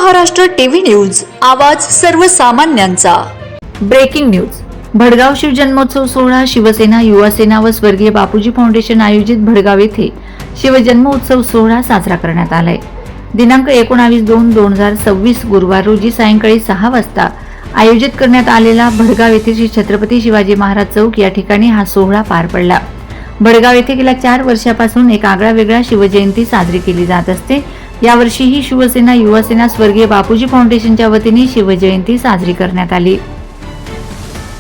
Maharashtra TV news, आवाज सर्वसामान्यांचा। Breaking news. Bhadgaon शिवजन्मोत्सव सोहळा शिवसेना, युवासेना व स्वर्गीय बापूजी फाउंडेशन आयोजित भडगाव येथे शिवजन्मोत्सव सोहळा साजरा करण्यात आलाय। दिनांक 19/2/2026 गुरुवार रोजी सायंकाळी 6 वाजता आयोजित करण्यात आलेला भडगाव येथे श्री छत्रपती शिवाजी महाराज चौक या ठिकाणी हा सोहळा पार पडला। भडगाव येथे गेल्या 4 वर्षापासून एक आगळावेगळा शिवजयंती साजरी केली जात असते। यावर्षीही शिवसेना, युवासेना, स्वर्गीय बापूजी फाउंडेशनच्या वतीने शिवजयंती साजरी करण्यात आली।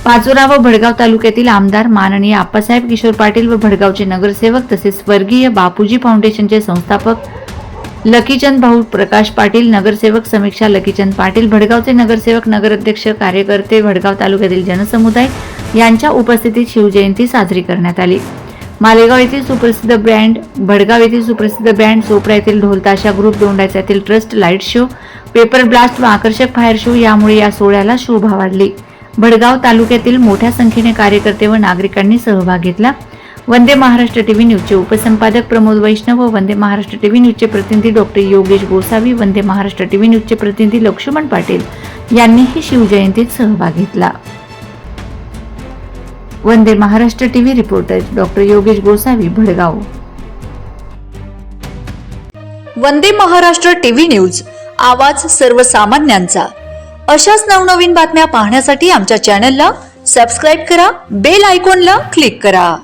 पाचोरा व भडगाव तालुक्यातील आमदार माननीय आप्पासाहेब किशोर पाटील व भडगावचे नगरसेवक तसेच स्वर्गीय बापूजी फाउंडेशनचे संस्थापक लकीचंद भाऊ प्रकाश पाटील, नगरसेवक समीक्षा लकीचंद पाटील, भडगावचे नगरसेवक, नगराध्यक्ष, कार्यकर्ते, भडगाव तालुक्यातील जनसमुदाय यांच्या उपस्थितीत शिवजयंती साजरी करण्यात आली। मालेगाव येथील सुप्रसिद्ध ब्रँड, भडगाव येथील सुप्रसिद्ध ब्रँड, चोपडा येथील ढोलताशा ग्रुप, दोंडाचा येथील trust, light show, paper blast व आकर्षक फायर शो यामुळे या सोहळ्याला शोभा वाढली। भडगाव तालुक्यातील मोठ्या संख्येने कार्यकर्ते व नागरिकांनी सहभाग घेतला। वंदे महाराष्ट्र टीव्ही न्यूजचे उपसंपादक प्रमोद वैष्णव व वंदे महाराष्ट्र टीव्ही न्यूजचे प्रतिनिधी डॉक्टर योगेश गोसावी, वंदे महाराष्ट्र टीव्ही न्यूजचे प्रतिनिधी लक्ष्मण पाटील यांनीही शिवजयंतीत सहभाग घेतला। Vande Maharashtra TV reporter doctor Yogesh Gosavi, Bhadgaon. Vande Maharashtra TV news, आवाज सर्वसामान्यांचा। अशाच नवनवीन बातम्या पाहण्यासाठी आमच्या चॅनलला सबस्क्राइब करा, बेल आयकॉनला क्लिक करा।